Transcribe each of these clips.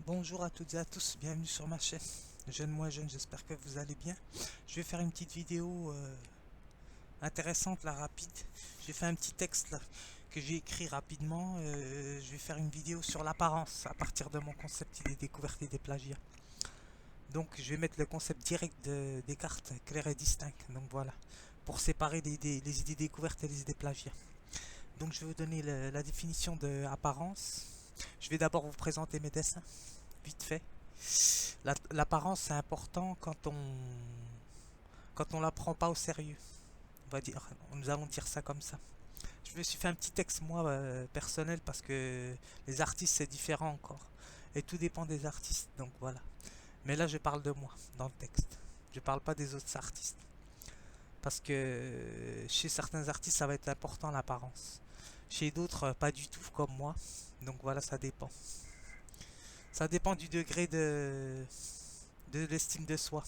Bonjour à toutes et à tous, bienvenue sur ma chaîne. Jeune moi jeune, j'espère que vous allez bien. Je vais faire une petite vidéo intéressante là, rapide. J'ai fait un petit texte là que j'ai écrit rapidement. Je vais faire une vidéo sur l'apparence à partir de mon concept idée découverte et des plagiats. Donc je vais mettre le concept direct des cartes claires et distinctes. Donc voilà, pour séparer les idées découvertes et les idées plagiats. Donc je vais vous donner la définition de apparence. Je vais d'abord vous présenter mes dessins, vite fait. L'apparence c'est important quand on la prend pas au sérieux. On va dire, nous allons dire ça comme ça. Je me suis fait un petit texte moi personnel parce que les artistes c'est différent encore et tout dépend des artistes. Donc voilà. Mais là je parle de moi dans le texte. Je parle pas des autres artistes parce que chez certains artistes ça va être important l'apparence. Chez d'autres pas du tout comme moi. Donc voilà, ça dépend. Ça dépend du degré de l'estime de soi.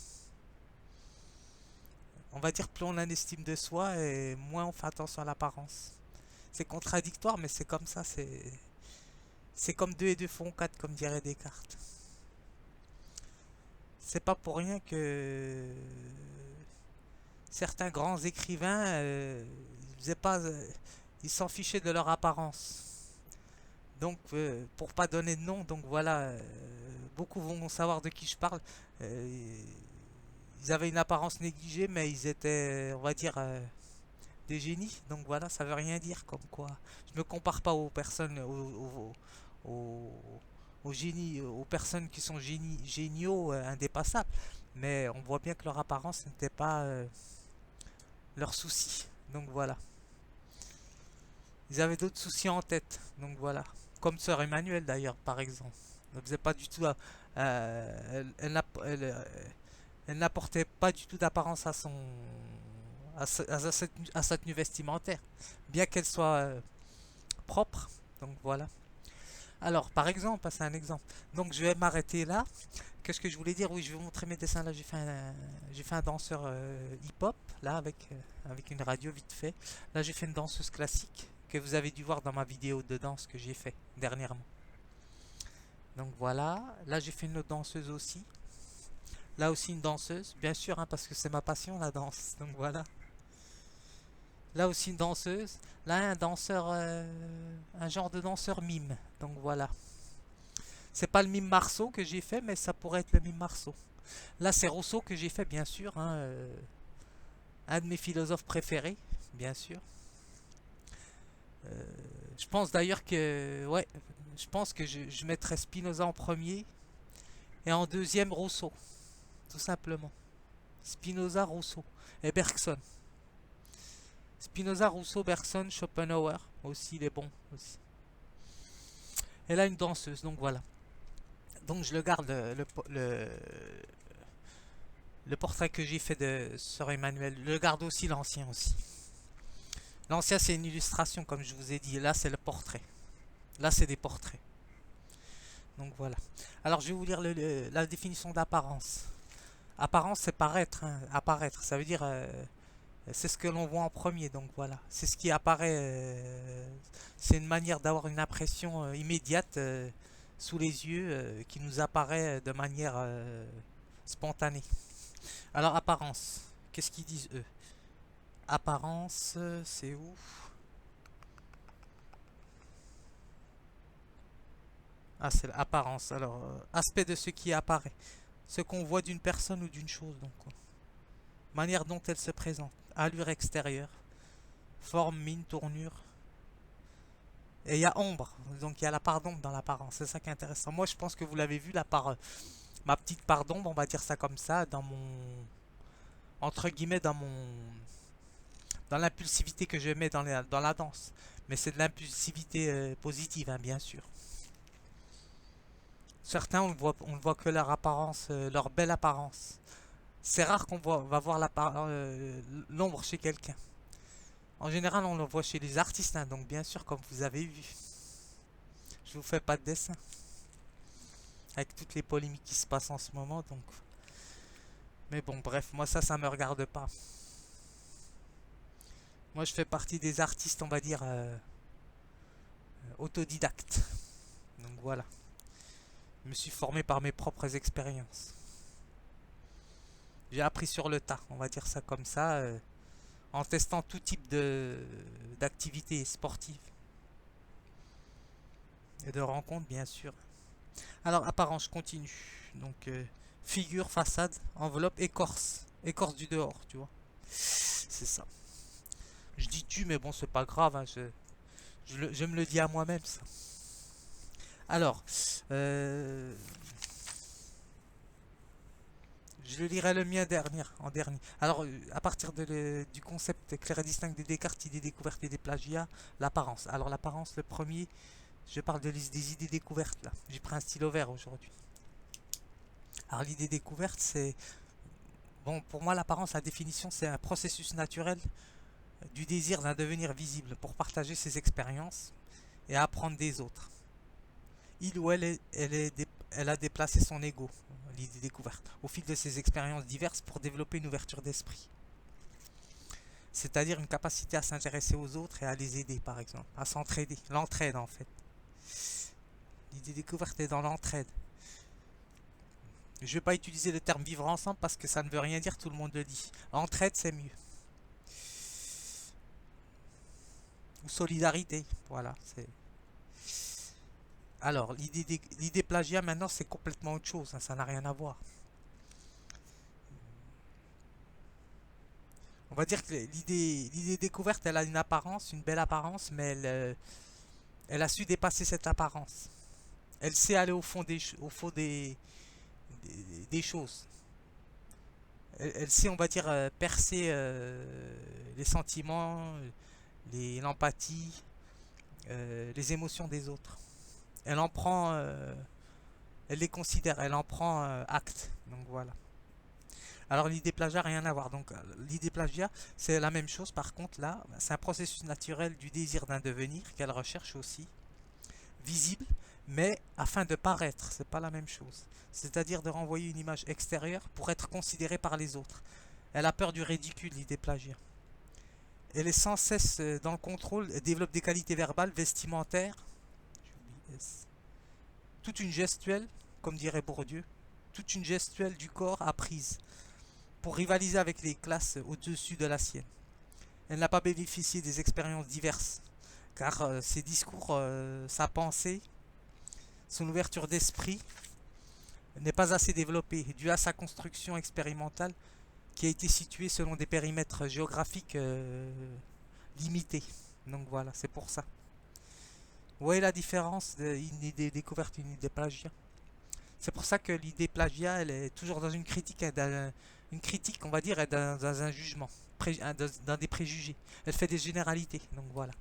On va dire plus on a une estime de soi et moins on fait attention à l'apparence. C'est contradictoire mais c'est comme ça, c'est comme 2 et 2 font 4 comme dirait Descartes. C'est pas pour rien que certains grands écrivains ils s'en fichaient de leur apparence. Donc pour pas donner de nom, donc voilà, beaucoup vont savoir de qui je parle. Euh, Ils avaient une apparence négligée mais ils étaient, on va dire, des génies. Donc voilà, ça veut rien dire comme quoi. Je me compare pas aux personnes, aux, aux génies, aux personnes qui sont géniaux, indépassables. Mais on voit bien que leur apparence n'était pas leur souci. Donc voilà. Ils avaient d'autres soucis en tête. Donc voilà. Comme Sœur Emmanuel d'ailleurs, par exemple. Ne faisait pas du tout. Elle n'apportait pas du tout d'apparence à son à sa tenue vestimentaire, bien qu'elle soit propre. Donc voilà. Alors, par exemple, c'est un exemple. Donc je vais m'arrêter là. Qu'est-ce que je voulais dire? Oui, je vais vous montrer mes dessins. Là, j'ai fait un danseur hip-hop, là, avec une radio vite fait. Là, j'ai fait une danseuse classique que vous avez dû voir dans ma vidéo de danse que j'ai fait dernièrement. Donc voilà. Là, j'ai fait une autre danseuse aussi. Là aussi une danseuse, bien sûr, hein, parce que c'est ma passion la danse. Donc voilà. Là aussi une danseuse. Là un danseur, un genre de danseur mime. Donc voilà. C'est pas le mime Marceau que j'ai fait, mais ça pourrait être le mime Marceau. Là c'est Rousseau que j'ai fait, bien sûr, hein, un de mes philosophes préférés, bien sûr. Euh, je pense d'ailleurs que, ouais, je pense que je mettrais Spinoza en premier et en deuxième Rousseau, tout simplement. Spinoza, Rousseau et Bergson. Spinoza, Rousseau, Bergson, Schopenhauer aussi, il est bon aussi. Elle a une danseuse, donc voilà. Donc je le garde le portrait que j'ai fait de Sœur Emmanuel. Je le garde aussi l'ancien aussi. L'ancien c'est une illustration comme je vous ai dit. Là c'est le portrait. Là c'est des portraits. Donc voilà. Alors je vais vous lire la définition d'apparence. Apparence c'est paraître, hein. Apparaître, ça veut dire c'est ce que l'on voit en premier. Donc voilà. C'est ce qui apparaît. C'est une manière d'avoir une impression immédiate sous les yeux qui nous apparaît de manière spontanée. Alors apparence, qu'est-ce qu'ils disent eux? Apparence, c'est où? Ah, c'est l'apparence. Alors, aspect de ce qui apparaît. Ce qu'on voit d'une personne ou d'une chose, donc. Manière dont elle se présente. Allure extérieure. Forme, mine, tournure. Et il y a ombre. Donc il y a la part d'ombre dans l'apparence. C'est ça qui est intéressant. Moi, je pense que vous l'avez vu, ma petite part d'ombre, on va dire ça comme ça, dans mon. Entre guillemets, dans l'impulsivité que je mets dans la danse. Mais c'est de l'impulsivité positive, hein, bien sûr. Certains, on ne voit que leur apparence, leur belle apparence. C'est rare va voir l'ombre chez quelqu'un. En général, on le voit chez les artistes, hein, donc bien sûr, comme vous avez vu. Je vous fais pas de dessin. Avec toutes les polémiques qui se passent en ce moment, donc. Mais bon, bref, moi ça me regarde pas. Moi, je fais partie des artistes, on va dire, autodidactes. Donc voilà. Je me suis formé par mes propres expériences. J'ai appris sur le tas, on va dire ça comme ça, en testant tout type d'activités sportives et de rencontres, bien sûr. Alors, apparence, je continue. Donc, figure, façade, enveloppe, écorce. Écorce du dehors, tu vois. C'est ça. Je dis tu, mais bon, c'est pas grave, hein, je me le dis à moi-même, ça. Alors, euh, je lirai le mien en dernier. Alors, à partir du concept clair et distinct des Descartes, idées découvertes et des plagiats, l'apparence. Alors, l'apparence, le premier, je parle des idées découvertes, là. J'ai pris un stylo vert aujourd'hui. Alors, l'idée découverte, c'est... Bon, pour moi, l'apparence, la définition, c'est un processus naturel du désir d'un devenir visible pour partager ses expériences et apprendre des autres. Il ou elle a déplacé son ego, l'idée découverte, au fil de ses expériences diverses pour développer une ouverture d'esprit. C'est-à-dire une capacité à s'intéresser aux autres et à les aider, par exemple, à s'entraider. L'entraide, en fait. L'idée découverte est dans l'entraide. Je ne vais pas utiliser le terme vivre ensemble parce que ça ne veut rien dire, tout le monde le dit. Entraide, c'est mieux. Ou solidarité, voilà. Alors, l'idée plagiat, maintenant, c'est complètement autre chose, hein, ça n'a rien à voir. On va dire que l'idée découverte, elle a une apparence, une belle apparence, mais elle a su dépasser cette apparence. Elle sait aller au fond des choses. Elle sait, on va dire, percer les sentiments, l'empathie, les émotions des autres. Elle en prend, elle les considère, elle en prend acte. Donc voilà. Alors l'idée plagiat, rien à voir. Donc l'idée plagiat, c'est la même chose. Par contre, là, c'est un processus naturel du désir d'un devenir qu'elle recherche aussi, visible, mais afin de paraître. C'est pas la même chose. C'est-à-dire de renvoyer une image extérieure pour être considérée par les autres. Elle a peur du ridicule, l'idée plagiat. Elle est sans cesse dans le contrôle, elle développe des qualités verbales, vestimentaires, toute une gestuelle, comme dirait Bourdieu, toute une gestuelle du corps apprise pour rivaliser avec les classes au-dessus de la sienne. Elle n'a pas bénéficié des expériences diverses, car ses discours, sa pensée, son ouverture d'esprit n'est pas assez développée, due à sa construction expérimentale qui a été située selon des périmètres géographiques limités. Donc voilà, c'est pour ça. Vous voyez la différence d'une idée découverte et une idée plagiat. C'est pour ça que l'idée plagiat, elle est toujours dans une critique, une critique, on va dire, est dans un jugement, dans des préjugés. Elle fait des généralités, donc voilà.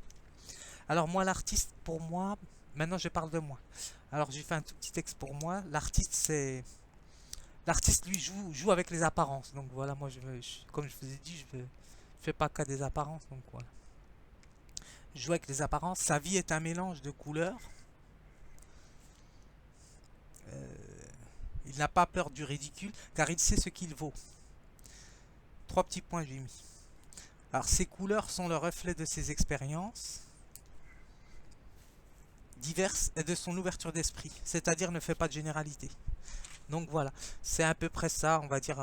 Alors moi, l'artiste, pour moi, maintenant je parle de moi. Alors j'ai fait un tout petit texte pour moi. L'artiste lui joue avec les apparences. Donc voilà, moi comme je vous ai dit, je fais pas qu'à des apparences, donc voilà. Je joue avec les apparences. Sa vie est un mélange de couleurs. Il n'a pas peur du ridicule, car il sait ce qu'il vaut. 3 petits points j'ai mis. Alors ces couleurs sont le reflet de ses expériences diverses et de son ouverture d'esprit, c'est-à-dire ne fait pas de généralité. Donc voilà, c'est à peu près ça, on va dire,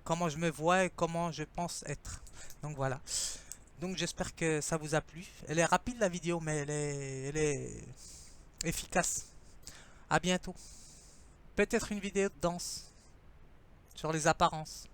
comment je me vois et comment je pense être. Donc voilà. Donc j'espère que ça vous a plu. Elle est rapide la vidéo, mais elle est efficace. À bientôt. Peut-être une vidéo de danse sur les apparences.